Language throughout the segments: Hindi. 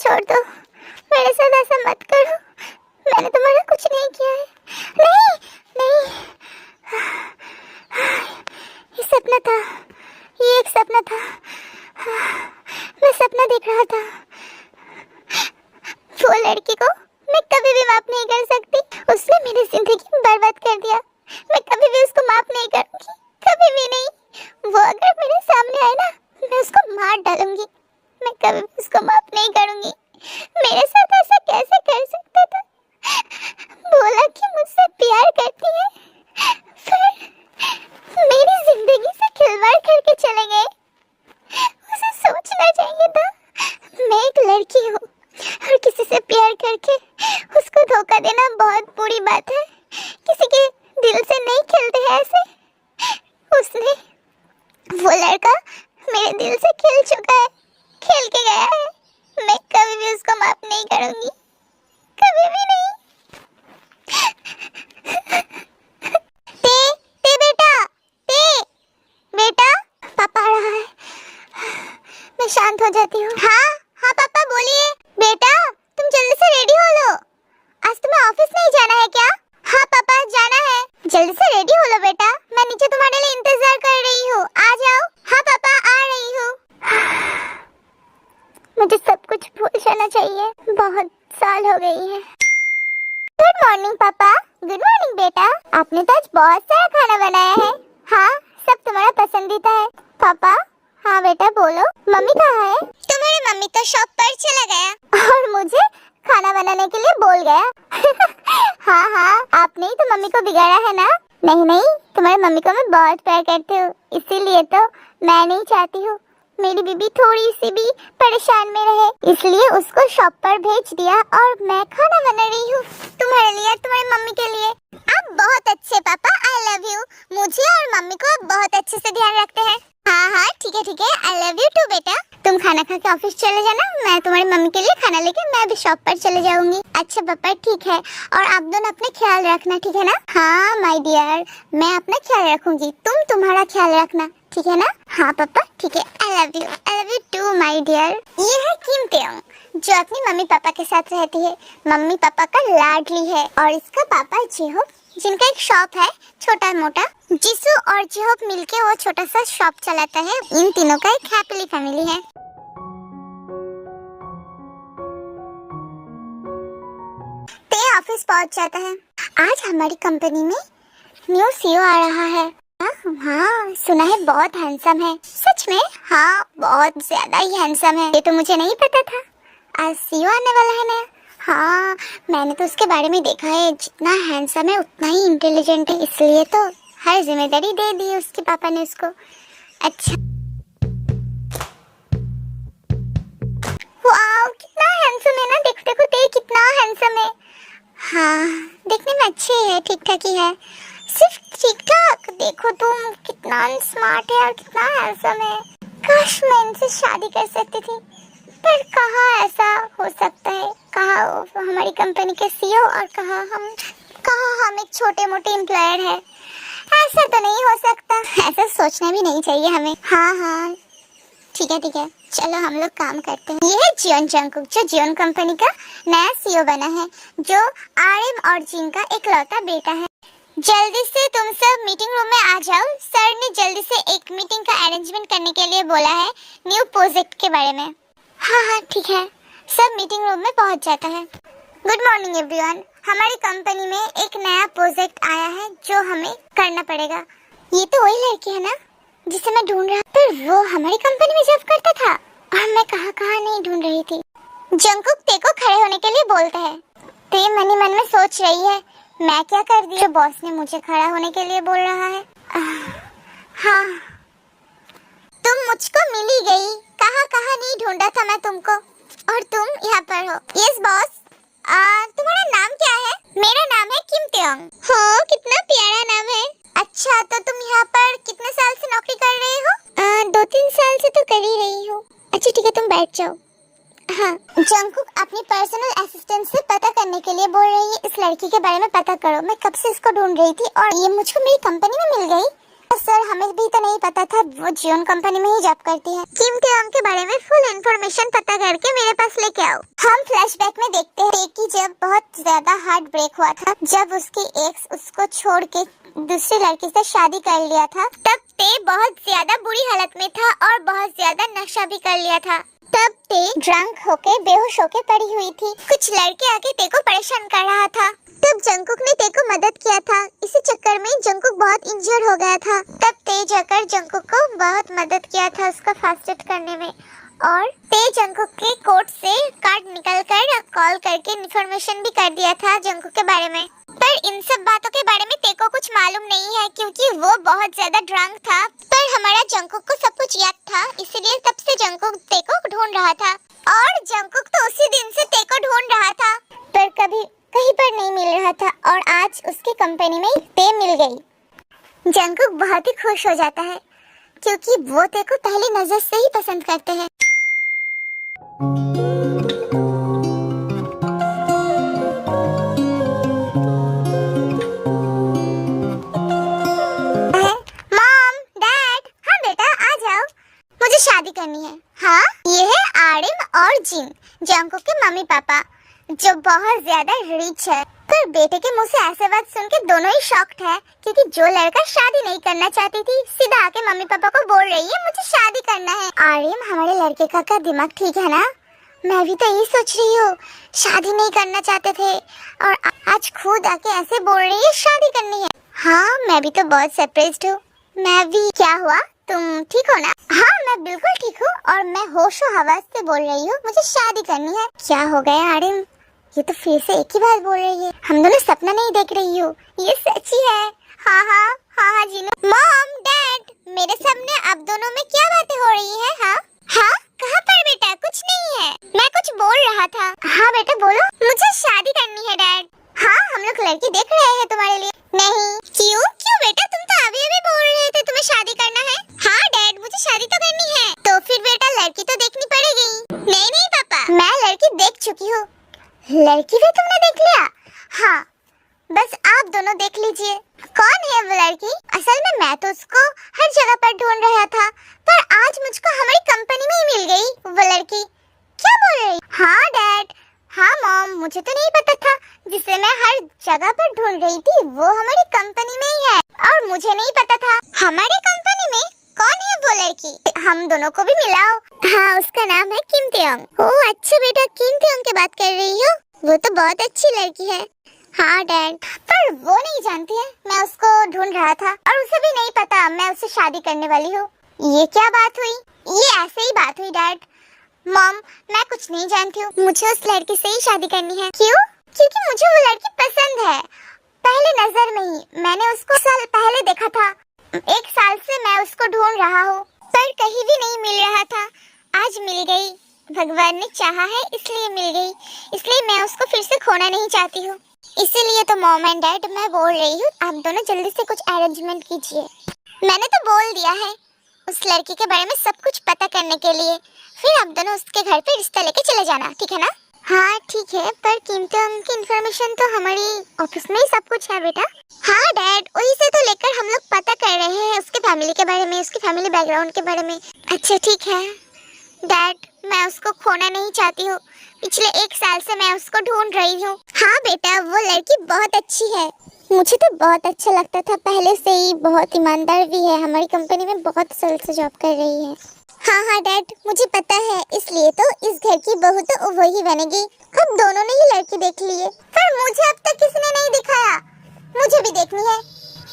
छोड़ दो, मेरे साथ ऐसा मत करो, मैंने तुम्हारा कुछ नहीं किया है। नहीं नहीं, ये सपना था, ये एक सपना था, मैं सपना देख रहा था। वो लड़की को मैं कभी भी माफ नहीं कर सकती, उसने मेरी जिंदगी बर्बाद कर दिया। मैं कभी भी उसको माफ नहीं करूंगी, कभी भी नहीं। वो अगर मेरे सामने आए ना, मैं उसको मार डालूंगी। मैं कभी भी उसको माफ नहीं करूंगी। मेरे साथ ऐसा कैसे कर सकता था? बोला कि मुझसे प्यार करती है, फिर मेरी जिंदगी से खिलवाड़ करके चले गए। उसे सोचना चाहिए था, मैं एक लड़की हूँ और किसी से प्यार करके उसको धोखा देना बहुत बुरी बात है। किसी के दिल से नहीं खेलते हैं ऐसे। उसने, वो लड़का मेरे दिल से खेल चुका है, खेल के गया है। मैं कभी भी उसको माफ नहीं करूंगी, कभी भी नहीं। ते बेटा, बेटा, पापा आ रहा है। मैं शांत हो जाती हूँ। हाँ पापा बोलिए। बेटा तुम जल्दी से रेडी हो लो, आज तुम्हें ऑफिस नहीं जाना है क्या? हाँ पापा जाना है। जल्दी से रेडी हो लो बेटा, मैं नीचे तुम्हारे लिए इंतजार कर रही हूँ, आ जाओ। हाँ पापा आ रही हूँ। मुझे सब कुछ भूल जाना चाहिए, बहुत साल हो गई है। गुड मॉर्निंग पापा। गुड मॉर्निंग बेटा, आपने तो आज बहुत सारा खाना बनाया है। हाँ सब तुम्हारा पसंदीदा है। पापा हाँ बेटा बोलो, मम्मी कहाँ है? तुम्हारी मम्मी तो शॉप पर चला गया और मुझे खाना बनाने के लिए बोल गया। हाँ आपने ही तो मम्मी को बिगाड़ा है ना? नहीं, तुम्हारी मम्मी को मैं बहुत प्यार करती हूँ, इसीलिए तो मैं नहीं चाहती हूँ मेरी बीबी थोड़ी सी भी परेशान में रहे, इसलिए उसको शॉप पर भेज दिया और मैं खाना बना रही हूँ तुम्हारे लिए, तुम्हारी मम्मी के लिए। आप बहुत अच्छे पापा, आई लव यू। मुझे और मम्मी को आप बहुत अच्छे से ध्यान रखते हैं। हाँ ठीक है, आई लव यू टू बेटा। तुम खाना खा के ऑफिस चले जाना, मैं तुम्हारी मम्मी के लिए खाना लेके मैं भी शॉप पर चले जाऊंगी। अच्छा पापा ठीक है, और आप दोनों अपना ख्याल रखना, ठीक है ना? हाँ माय डियर, मैं अपना ख्याल रखूंगी, तुम तुम्हारा ख्याल रखना, ठीक है ना? हाँ पापा ठीक है, I love you too my dear. ये है किम तेयोंग, जो अपनी मम्मी पापा के साथ रहती है, मम्मी पापा का लाडली है। और इसका पापा जिहोप, जिनका एक शॉप है छोटा मोटा। जिसू और जिहोप मिलके वो छोटा सा शॉप चलाता है। इन तीनों का एक हैप्पी फैमिली है। ते ऑफिस पहुंच जाता है। आज हमारी कंपनी में न्यू सीईओ आ रहा है। हाँ सुना है बहुत हैंडसम है। सच में? हाँ बहुत ज्यादा ही हैंडसम है। ये तो मुझे नहीं पता था, आज सीईओ आने वाला है नया। हाँ मैंने तो उसके बारे में देखा है, जितना हैंडसम है उतना ही इंटेलिजेंट है, इसलिए तो हर जिम्मेदारी दे दी उसके पापा ने उसको। अच्छा वाओ कितना हैंडसम है ना, देखो ते कितना हैंडसम है। हाँ देखने में अच्छे है, ठीक ठाक ही है, सिर्फ ठीक ठाक। देखो तुम कितना स्मार्ट है और कितना हैंडसम है। काश मैं इनसे शादी कर सकती थी, पर कहाँ ऐसा हो सकता है। कहाँ हमारी कंपनी के सीईओ और कहाँ हम एक छोटे मोटे एम्प्लॉयर है। ऐसा तो नहीं हो सकता, ऐसा सोचना भी नहीं चाहिए हमें। हाँ ठीक है, चलो हम लोग काम करते हैं। ये है जियोन जंगकुक, जो जियोन कंपनी का नया सीईओ बना है, जो RM और जिन का इकलौता बेटा है। जल्दी से तुम सब मीटिंग रूम में आ जाओ, सर ने जल्दी से एक मीटिंग का अरेंजमेंट करने के लिए बोला है न्यू प्रोजेक्ट के बारे में। हाँ ठीक है, सब मीटिंग रूम में पहुंच जाता है। गुड मॉर्निंग एवरीवन, हमारी कंपनी में एक नया प्रोजेक्ट आया है जो हमें करना पड़ेगा। ये तो वही लड़की है ना जिसे मैं ढूंढ रहा, पर वो हमारी कंपनी में जॉब करता था और मैं कहाँ नहीं ढूंढ रही थी। जंगकुक ते को खड़े होने के लिए बोलता है। ते मन ही मन में सोच रही है, मैं क्या कर दी, बॉस ने मुझे खड़ा होने के लिए बोल रहा है। हाँ तुम मुझको मिल ही गई, कहाँ नहीं ढूंढा था मैं तुमको, और तुम यहाँ पर हो। Yes boss. तुम्हारा नाम क्या है? मेरा नाम है किम तेयोंग। हाँ कितना प्यारा नाम है। अच्छा तो तुम यहाँ पर कितने साल से नौकरी कर रहे हो? 2-3 साल से तो कर ही रही हूँ। अच्छा ठीक है तुम बैठ जाओ। हाँ जंगकुक अपनी पर्सनल असिस्टेंट से पता करने के लिए बोल रही है, इस लड़की के बारे में पता करो, मैं कब से इसको ढूंढ रही थी और ये मुझको मेरी कंपनी में मिल गई। सर हमें भी तो नहीं पता था, वो जियोन कंपनी में ही जॉब करती है। किम टेयंग के बारे में फुल इन्फॉर्मेशन पता करके मेरे पास लेके आओ। हम फ्लैशबैक में देखते हैं कि जब बहुत ज्यादा हार्ट ब्रेक हुआ था, जब उसकी एक्स उसको छोड़ के दूसरी लड़की से शादी कर लिया था, तब ते बहुत ज्यादा बुरी हालत में था और बहुत ज्यादा नशा भी कर लिया था। तब ते ड्रंक होके बेहोश होके पड़ी हुई थी। कुछ लड़के आके ते को परेशान कर रहा था। तब जंगकुक ने ते को मदद किया था। इसी चक्कर में जंगकुक बहुत इंजर्ड हो गया था। तब ते जाकर जंगकुक को बहुत मदद किया था उसका फास्ट एड करने में। और ते जंगकुक के कोट से कार्ड निकल कर कॉल करके इन्फॉर्मेशन भी कर दिया था जंगकुक के बारे में। पर इन सब बातों के बारे में ते को कुछ मालूम नहीं है, क्योंकि वो बहुत ज्यादा ड्रंक था। पर हमारा जंगकुक को सब कुछ याद था, इसीलिए तब से जंगकुक ते को ढूंढ रहा था। और जंगकुक तो उसी दिन से ते को ढूंढ रहा था, पर कभी कहीं पर नहीं मिल रहा था। और आज उसकी कंपनी में ते मिल गई। जंगकुक बहुत ही खुश हो जाता है, क्योंकि वो ते को पहली नजर से ही पसंद करते हैं। शादी करनी है। हाँ, ये है आरिम और जिन, जंगकुक के मम्मी पापा, जो बहुत ज्यादा रिच है। पर बेटे के मुंह से ऐसे बात सुन के दोनों ही शॉक्ड है, क्योंकि जो लड़का शादी नहीं करना चाहती थी सीधा आके मम्मी पापा को बोल रही है मुझे शादी करना है। आरिम, हमारे लड़के का क्या दिमाग ठीक है ना? मैं भी तो यही सोच रही हूँ, शादी नहीं करना चाहते थे और आज खुद आके ऐसे बोल रही है शादी करनी है। हाँ, मैं भी तो बहुत सरप्राइज्ड हूँ। मैं भी। क्या हुआ, तुम ठीक हो ना? हाँ, मैं बिल्कुल ठीक हूँ और मैं होशो हवास से बोल रही हूँ मुझे शादी करनी है। क्या हो गया आरिम, ये तो फिर से एक ही बात बोल रही है। हम दोनों सपना नहीं देख रही हूँ, ये सच ही है। हाँ हाँ हाँ हाँ जीनू। मॉम, डैड, मेरे सामने आप दोनों में क्या बातें हो रही है? हाँ हाँ, कहाँ पर बेटा? कुछ नहीं है, मैं कुछ बोल रहा था। हाँ बेटा बोलो। मुझे शादी करनी है डैड। हाँ, हम लोग लड़की देख रहे हैं तुम्हारे लिए। नहीं। क्यों क्यों बेटा, तुम तो अभी अभी बोल रहे थे तुम्हें शादी करना है। हाँ डैड, मुझे शादी तो करनी है। तो फिर बेटा लड़की तो देखनी पड़ेगी। नहीं नहीं पापा, मैं लड़की देख चुकी हूँ। लड़की भी तुमने देख लिया? हाँ, बस आप दोनों देख लीजिए। कौन है वो लड़की? असल में मैं तो उसको हर जगह पर ढूंढ रहा था, पर आज मुझको हमारी कंपनी में ही मिल गई वो लड़की। क्या बोल रही? हाँ डैड, हाँ मॉम, मुझे तो नहीं पता था। जिसे मैं हर जगह पर ढूंढ रही थी वो हमारी कंपनी में ही है, और मुझे नहीं पता था। हमारी कंपनी में? कौन है वो लड़की? हम दोनों को भी मिलाओ। हाँ, उसका नाम है किम टेयंग। ओह अच्छा बेटा, किम टेयंग की बात कर रही हो? वो तो बहुत अच्छी लड़की है। हाँ डैड, पर वो नहीं जानती है मैं उसको ढूंढ रहा था, और उसे भी नहीं पता मैं उससे शादी करने वाली हूँ। ये क्या बात हुई? ये ऐसे ही बात हुई डैड। मॉम, मैं कुछ नहीं जानती हूँ, मुझे उस लड़की से ही शादी करनी है। क्यों? क्योंकि मुझे वो लड़की पसंद है, पहले नजर में ही। मैंने उसको साल पहले देखा था। 1 साल से मैं उसको ढूंढ रहा हूँ, पर कहीं भी नहीं मिल रहा था। आज मिल गई, भगवान ने चाहा है इसलिए मिल गई, इसलिए मैं उसको फिर से खोना नहीं चाहती हूँ। इसीलिए तो मॉम एंड डैड मैं बोल रही हूँ आप दोनों जल्दी से कुछ अरेंजमेंट कीजिए। मैंने तो बोल दिया है उस लड़की के बारे में सब कुछ पता करने के लिए, फिर आप दोनों उसके घर पे रिश्ता लेके चले जाना, ठीक है ना? हाँ ठीक है, पर किम टेयंग की इन्फॉर्मेशन तो हमारी ऑफिस में ही सब कुछ है बेटा। हाँ डैड, वही से तो लेकर हम लोग पता कर रहे हैं उसके फैमिली के बारे में, उसकी फैमिली बैकग्राउंड के बारे में। अच्छा ठीक है डैड, मैं उसको खोना नहीं चाहती हूँ, पिछले 1 साल से मैं उसको ढूंढ रही हूँ। हाँ बेटा, वो लड़की बहुत अच्छी है, मुझे तो बहुत अच्छा लगता था पहले से ही, बहुत ईमानदार भी है, हमारी कंपनी में बहुत साल से जॉब कर रही है। हाँ हाँ डैड, मुझे पता है, इसलिए तो इस घर की बहू तो वही बनेगी। अब दोनों ने ही लड़की देख ली है, पर मुझे अब तक किसने नहीं दिखाया, मुझे भी देखनी है।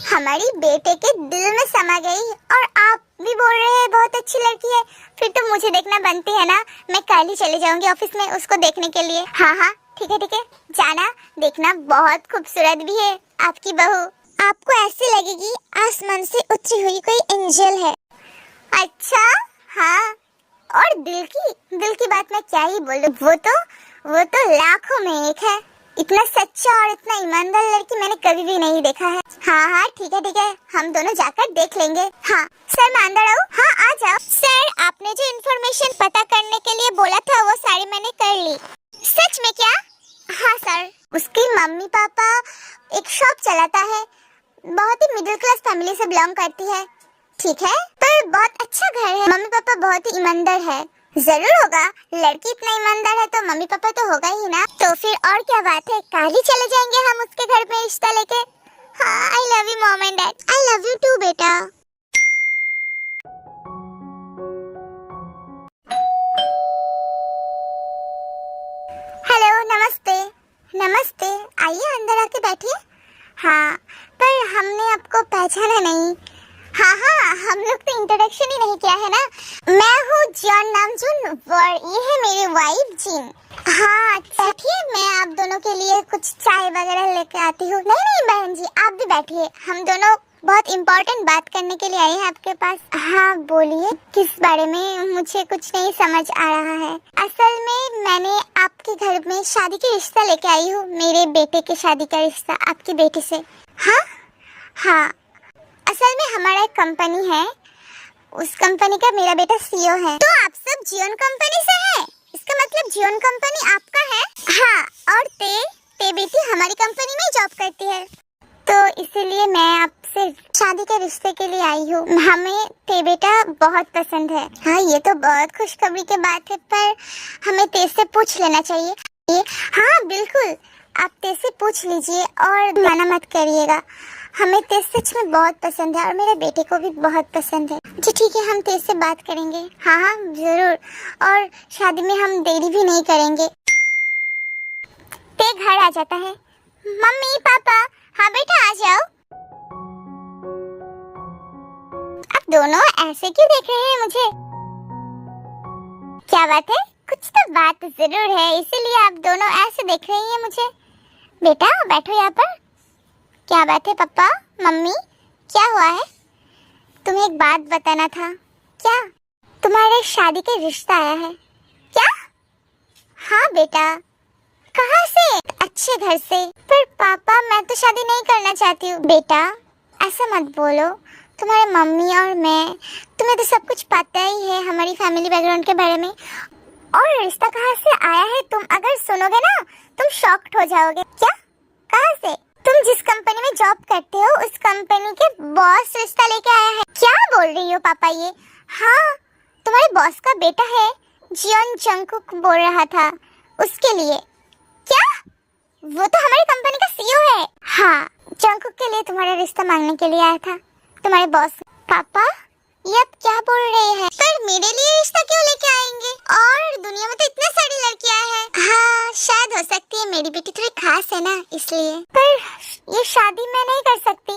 हमारी बेटे के दिल में समा गई, और आप भी बोल रहे हैं बहुत अच्छी लड़की है, फिर तो मुझे देखना बनती है ना। मैं कल ही चले जाऊंगी ऑफिस में उसको देखने के लिए। हाँ हाँ ठीक है, जाना, देखना, बहुत खूबसूरत भी है आपकी बहू, आपको ऐसे लगेगी आसमान से उतरी हुई कोई एंजल है। अच्छा हाँ, और दिल की बात मैं क्या ही बोलूं, वो तो लाखों में एक है। इतना सच्चा और इतना ईमानदार लड़की मैंने कभी भी नहीं देखा है। हाँ हाँ ठीक है, हम दोनों जाकर देख लेंगे। हाँ सर, मैं अंदर आऊँ? हाँ आ जाओ। सर, आपने जो इन्फॉर्मेशन पता करने के लिए बोला था वो सारी मैंने कर ली। सच में क्या? हाँ सर, उसके मम्मी पापा एक शॉप चलाता है, बहुत ही मिडिल क्लास फैमिली से बिलोंग करती है, ठीक है, पर बहुत अच्छा घर है, मम्मी पापा बहुत ही ईमानदार है। जरूर होगा, लड़की इतना ईमानदार है तो मम्मी पापा तो होगा ही ना। तो फिर और क्या बात है, कल ही चले जाएंगे हम उसके घर में रिश्ता लेके। हाँ, I love you mom and dad. I love you too बेटा। हेलो, नमस्ते। नमस्ते, आइए अंदर आके बैठिए। हाँ, पर हमने आपको पहचाना नहीं। हाँ, हम लोग तो इंट्रोडक्शन ही नहीं किया है ना। मैं हूँ जॉन नामजून और ये है मेरी वाइफ जिन। हाँ, बैठिए, मैं आप दोनों के लिए कुछ चाय वगैरह लेके आती हूँ। नहीं बहन जी, आप भी बैठिए, हम दोनों बहुत इम्पोर्टेंट बात करने के लिए आए हैं आपके पास। हाँ बोलिए, किस बारे में? मुझे कुछ नहीं समझ आ रहा है। असल में मैंने आपके घर में शादी की रिश्ता लेके आई हूँ, मेरे बेटे की शादी का रिश्ता आपकी बेटी से। हाँ, असल में हमारा एक कंपनी है, उस कंपनी का मेरा बेटा सीईओ है। तो आप सब जियोन कंपनी से हैं? इसका मतलब जियोन कंपनी आपका है? हाँ, और ते बेटी हमारी कंपनी में जॉब करती है, तो इसीलिए मैं आपसे शादी के रिश्ते के लिए आई हूँ। हमें ते बेटा बहुत पसंद है। हाँ, ये तो बहुत खुशखबरी की बात है, पर हमें ते से पूछ लेना चाहिए। हाँ बिल्कुल, आप ते से पूछ लीजिए और मना मत करिएगा। हमें ते सच में बहुत पसंद है और मेरे बेटे को भी बहुत पसंद है। जी ठीक है, हम ते से बात करेंगे। हाँ जरूर, और शादी में हम देरी भी नहीं करेंगे। ते घर आ जाता है। मम्मी पापा, हाँ बेटा आ जाओ। आप दोनों ऐसे क्यों देख रहे हैं मुझे? क्या बात है? कुछ तो बात जरूर है, इसीलिए आप दोनों ऐसे देख रही हैं मुझे। बेटा बैठो यहाँ पर। क्या बात है पापा मम्मी, क्या हुआ है? तुम्हें एक बात बताना था। क्या? तुम्हारे शादी के रिश्ता आया है क्या? हाँ बेटा। कहाँ से? अच्छे घर से। पर पापा मैं तो शादी नहीं करना चाहती हूँ। बेटा ऐसा मत बोलो, तुम्हारे मम्मी और मैं, तुम्हें तो सब कुछ पता ही है हमारी फैमिली बैकग्राउंड के बारे में। और रिश्ता कहाँ से आया है तुम अगर सुनोगे ना तुम शॉक्ड हो जाओगे। क्या? कहाँ से? तुम जिस कंपनी में जॉब करते हो उस कंपनी के बॉस रिश्ता लेके आया है। क्या बोल रही हो पापा ये? हाँ, तुम्हारे बॉस का बेटा है, जियोन जंगकुक बोल रहा था उसके लिए। क्या? वो तो हमारी कंपनी का सीईओ है। हाँ, जंगकुक के लिए तुम्हारा रिश्ता मांगने के लिए आया था तुम्हारे बॉस। पापा ये आप क्या बोल रहे हैं? पर मेरे लिए रिश्ता क्यों लेके आएंगे? और दुनिया में तो इतने सारी लड़कियां हैं। हाँ शायद हो सकती है मेरी बेटी थोड़ी खास है ना इसलिए। पर ये शादी मैं नहीं कर सकती।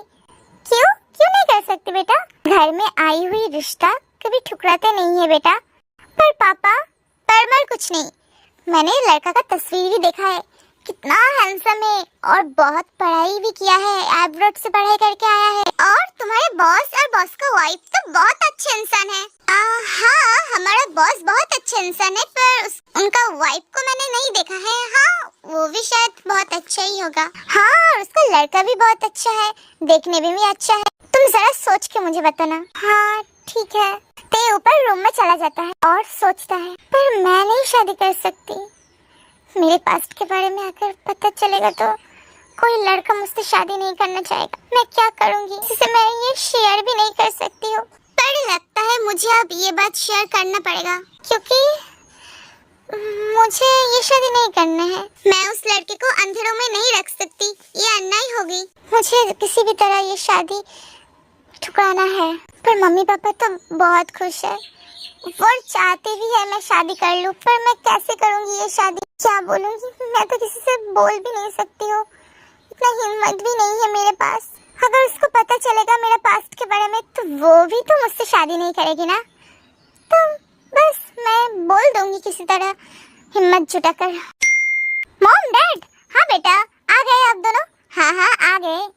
क्यों? क्यों नहीं कर सकती बेटा? घर में आई हुई रिश्ता कभी ठुकराते नहीं है बेटा। पर पापा पर कुछ नहीं, मैंने लड़का का तस्वीर भी देखा है, कितना हैंडसम है और बहुत पढ़ाई भी किया है, एब्रॉड से पढ़ाई करके आया है। और तुम्हारे बॉस और बॉस का वाइफ तो बहुत अच्छे इंसान है। हाँ, हमारा बॉस बहुत अच्छे इंसान है, पर उनका वाइफ को मैंने नहीं देखा है। हाँ, वो भी शायद बहुत अच्छा ही होगा। हाँ, और उसका लड़का भी बहुत अच्छा है, देखने में भी अच्छा है। तुम जरा सोच के मुझे बताना। हाँ ठीक है। ते ऊपर रूम में चला जाता है और सोचता है, पर मैं नहीं शादी कर सकती। मेरे पास्ट के बारे में अगर पता चलेगा तो कोई लड़का मुझसे शादी नहीं करना चाहेगा। मैं क्या करूंगी जिसे मैं ये शेयर भी नहीं कर सकती हूँ। पर लगता है मुझे अब ये बात शेयर करना पड़ेगा, क्योंकि मुझे ये शादी नहीं करना है। मैं उस लड़के को अंधेरों में नहीं रख सकती, ये अन्याय होगी। मुझे किसी भी तरह ये शादी ठुकराना है। पर मम्मी पापा तो बहुत खुश है, वो चाहते भी है मैं शादी कर लूं, पर मैं कैसे करूंगी ये शादी? क्या बोलूंगी? मैं तो किसी से बोल भी नहीं सकती हूँ, इतना हिम्मत भी नहीं है मेरे पास। अगर उसको पता चलेगा मेरे पास्ट के बारे में तो वो भी तो मुझसे शादी नहीं करेगी ना। तो बस मैं बोल दूंगी किसी तरह हिम्मत जुटाकर। मॉम डैड, हाँ बेटा आ गए आप दोनों? हाँ आ गए।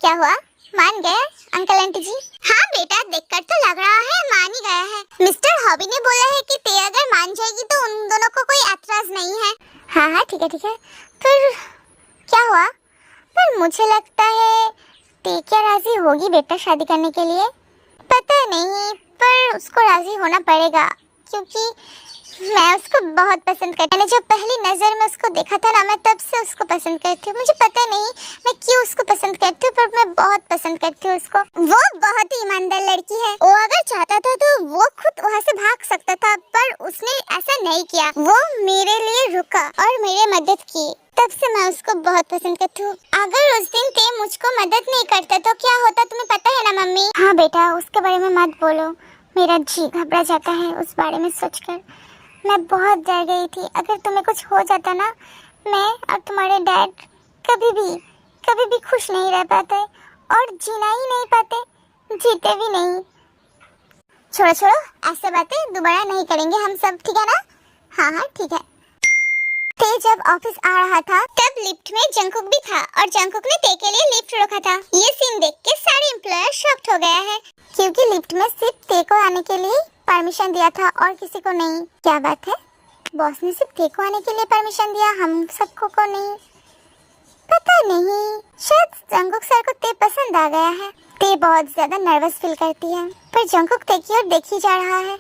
क्या हुआ, मान गए अंकल आंटी जी? हाँ बेटा, देखकर तो लग रहा है मान ही गया है। मिस्टर हॉबी ने बोला है कि ते अगर मान जाएगी तो उन दोनों को कोई एतराज नहीं है। हाँ ठीक है। फिर क्या हुआ? पर मुझे लगता है ते क्या राजी होगी बेटा शादी करने के लिए? पता नहीं, पर उसको राजी होना पड़ेगा, क्योंकि मैं उसको बहुत पसंद करती हूँ। मैंने जब पहली नजर में उसको देखा था ना, मैं तब से उसको पसंद करती हूँ। मुझे पता नहीं मैं क्यों उसको पसंद करती हूँ, पर मैं बहुत पसंद करती हूँ उसको। वो बहुत ही ईमानदार लड़की है। वो अगर चाहता था तो वो खुद वहाँ से भाग सकता था, पर उसने ऐसा नहीं किया। वो मेरे लिए रुका और मेरे मदद की। तब से मैं उसको बहुत पसंद करती हूँ। अगर उस दिन ते मुझको मदद नहीं करता तो क्या होता, तुम्हें पता है ना मम्मी? हाँ बेटा, उसके बारे में मत बोलो, मेरा जी घबरा जाता है उस बारे में सोचकर। मैं बहुत डर गई थी। अगर तुम्हें कुछ हो जाता ना, मैं और तुम्हारे डैड कभी भी खुश नहीं रह पाते और जीना ही नहीं पाते, जीते भी नहीं। छोड़ो, ऐसे बातें दोबारा नहीं करेंगे हम सब, ठीक है ना? हाँ ठीक है। ते जब ऑफिस आ रहा था तब लिफ्ट में जंकुक भी था और जंकुक ने ते के लिए लिफ्ट रोका था। ये सीन देख के सारे एम्प्लॉयर शॉक्ड हो गया है, क्योंकि लिफ्ट में सिर्फ ते को आने के लिए परमिशन दिया था और किसी को नहीं। क्या बात है, बॉस ने सिर्फ ते को आने के लिए परमिशन दिया, हम सबको को नहीं? पता नहीं, शायद जंकुक सर को ते पसंद आ गया है। ते बहुत ज्यादा नर्वस फील करती है, पर जंकुक ते की ओर देख ही जा रहा है।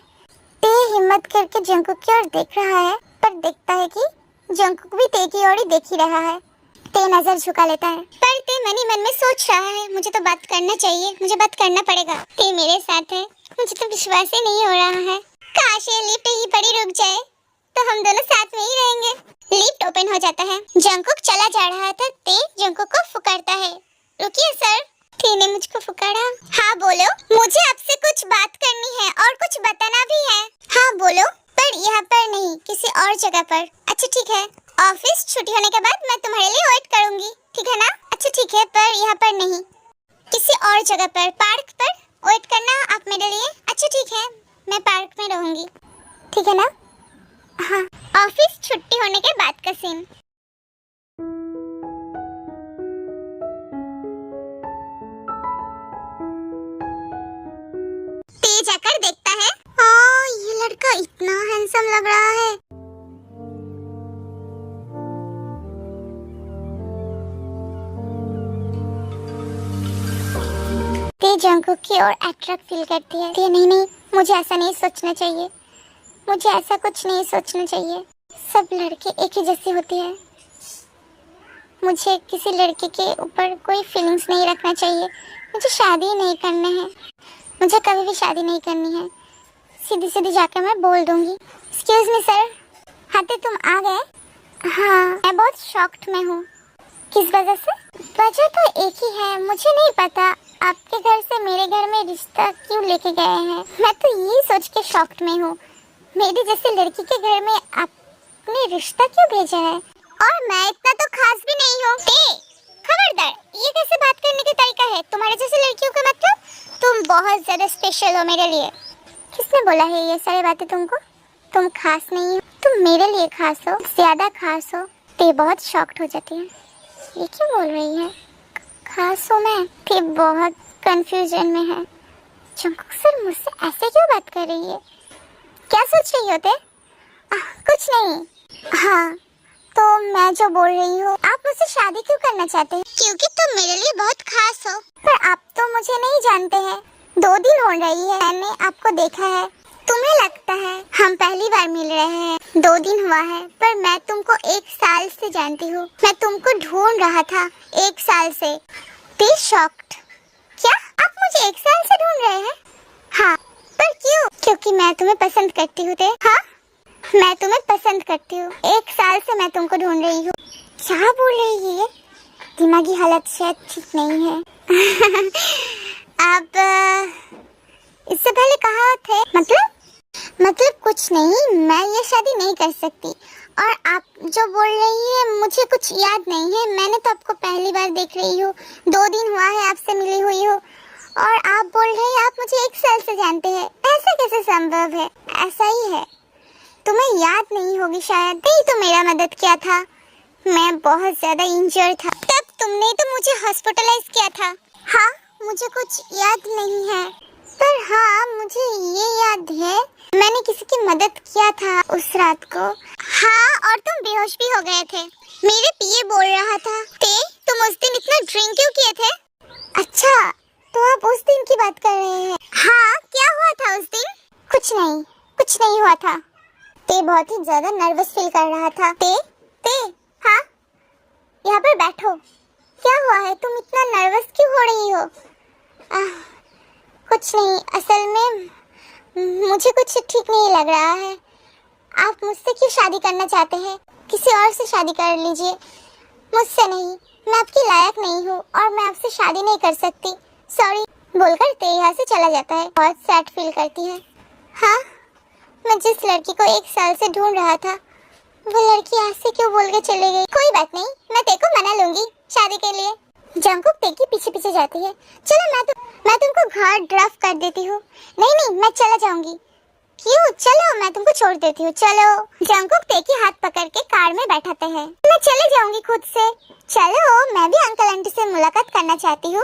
ते हिम्मत करके जंकुक की ओर देख रहा है, पर देखता है कि जंकुक भी ते की ओर ही देख ही रहा है। ते नजर झुका लेता है, पर ते मन ही मन में सोच रहा है, मुझे तो बात करना चाहिए, मुझे बात करना पड़ेगा। ते मेरे साथ है, मुझे तो विश्वास ही नहीं हो रहा है। काश ये लिफ्ट ही पड़ी रुक जाए तो हम दोनों साथ में ही रहेंगे। लिफ्ट ओपन हो जाता है। जंकुक चला जा रहा था। ते जंकुक को पुकारता है, रुकिए सर। ते ने मुझको पुकारा। हाँ बोलो, मुझे आपसे कुछ बात करनी है और कुछ बताना भी है। हाँ बोलो, पर यहाँ पर नहीं, किसी और जगह पर। अच्छा ठीक है, ऑफिस छुट्टी होने के बाद मैं तुम्हारे लिए वेट करूंगी, ठीक है ना? अच्छा ठीक है, पर यहाँ पर नहीं, किसी और जगह पर, पार्क पर वेट करना आप मेरे लिए। अच्छा ठीक है, मैं पार्क में रहूंगी, ठीक है ना? हाँ। ऑफिस छुट्टी होने के बाद का सीन। ते जाकर देखता है, ये लड़का इतना हैंडसम लग रहा है। ते जंकुक की ओर अट्रैक्ट फील करती है। ते नहीं, मुझे ऐसा नहीं सोचना चाहिए, मुझे ऐसा कुछ नहीं सोचना चाहिए। सब लड़के एक ही जैसे होते हैं। मुझे किसी लड़के के ऊपर कोई फीलिंग्स नहीं रखना चाहिए। मुझे शादी नहीं करना है, मुझे कभी भी शादी नहीं करनी है। सीधी जाकर मैं बोल दूंगी। Excuse me sir. हाँ ते तुम आ गए? हाँ, मैं बहुत शॉक्ड में हूँ। किस वजह से? वजह तो एक ही है, मुझे नहीं पता आपके घर से मेरे घर में रिश्ता क्यों लेके गए हैं। मैं तो यही सोच के शॉक्ड में हूँ, मेरी जैसे लड़की के घर में आपने रिश्ता क्यों भेजा है? और मैं इतना तो खास भी नहीं हूँ। खबरदार, ये कैसे बात करने का तरीका है? तुम्हारे जैसे लड़कियों का मतलब तुम बहुत ज्यादा स्पेशल हो मेरे लिए। किसने बोला है ये सारी बातें तुमको? तुम खास नहीं हो, तुम मेरे लिए खास हो, ज्यादा खास हो। ते बहुत शॉक्ड हो जाती है, ये क्यों बोल रही है खास हो मैं? ते बहुत कंफ्यूजन में है। जंकुक सर मुझसे ऐसे क्यों बात कर रही है? क्या सोच रही होते? कुछ नहीं। हाँ तो मैं जो बोल रही हूँ, आप मुझसे शादी क्यों करना चाहते हैं? क्योंकि तुम मेरे लिए बहुत खास हो। पर आप तो मुझे नहीं जानते हैं, 2 दिन हो रही है मैंने आपको देखा है। तुम्हें लगता है हम पहली बार मिल रहे हैं, 2 दिन हुआ है, पर मैं तुमको 1 साल से जानती हूँ। मैं तुमको ढूंढ रहा था 1 साल से। Be shocked. क्या आप मुझे 1 साल से ढूंढ रहे हैं? हाँ, पर क्यों? क्योंकि मैं तुम्हें पसंद करती हूँ। हाँ, मैं तुम्हें पसंद करती हूँ। 1 साल से मैं तुमको ढूंढ रही हूँ। क्या बोल रही है? दिमागी हालत शायद ठीक नहीं है। अब इससे पहले कहा थे, मतलब कुछ नहीं, मैं ये शादी नहीं कर सकती। और आप जो बोल रही है मुझे कुछ याद नहीं है, मैंने तो आपको पहली बार देख रही हूँ, 2 दिन हुआ है आपसे मिली हुई हूँ, और आप बोल रहे हैं आप मुझे 1 साल से जानते हैं। ऐसा कैसे संभव है? ऐसा ही है, तुम्हें याद नहीं होगी शायद। नहीं तो मेरा मदद किया था, मैं बहुत ज्यादा इंजर्ड था, तब तुमने तो मुझे हॉस्पिटलाइज किया था। हाँ, मुझे कुछ याद नहीं है, पर हाँ मुझे ये याद है मैंने किसी की मदद किया था उस रात को। हाँ, और तुम बेहोश भी हो गए थे। मेरे पीए बोल रहा था तुम उस दिन इतना ड्रिंक क्यों किए थे? अच्छा, तो आप उस दिन की बात कर रहे हैं? हाँ, क्या हुआ था उस दिन? कुछ नहीं हुआ था। ते बहुत ही ज्यादा नर्वस फील कर रहा था। ते ते हाँ, यहाँ पर बैठो। क्या हुआ है, तुम इतना नर्वस क्यों हो रही हो? कुछ नहीं, असल में मुझे कुछ ठीक नहीं लग रहा है। आप मुझसे क्यों शादी करना चाहते हैं? किसी और से शादी कर लीजिए, मुझसे नहीं। मैं आपकी लायक नहीं हूँ और मैं आपसे शादी नहीं कर सकती। सॉरी बोलकर ते यहाँ से चला जाता है। बहुत सैड फील करती है। हाँ, मैं जिस लड़की को 1 साल से ढूंढ रहा था, वो लड़की यहाँ से क्यों बोल के चली गई? कोई बात नहीं, मैं ते को मना लूंगी शादी के लिए। जंगकुक ते के पीछे पीछे जाती है। चलो मैं तुमको घर ड्रॉप कर देती हूँ। नहीं, मैं चला जाऊंगी। क्यों? चलो मैं तुमको छोड़ देती हूँ, चलो। जंगकुक ते के हाथ पकड़ के कार में बैठाते हैं। मैं चले जाऊंगी खुद से। चलो, मैं भी अंकल आंटी से मुलाकात करना चाहती हूँ।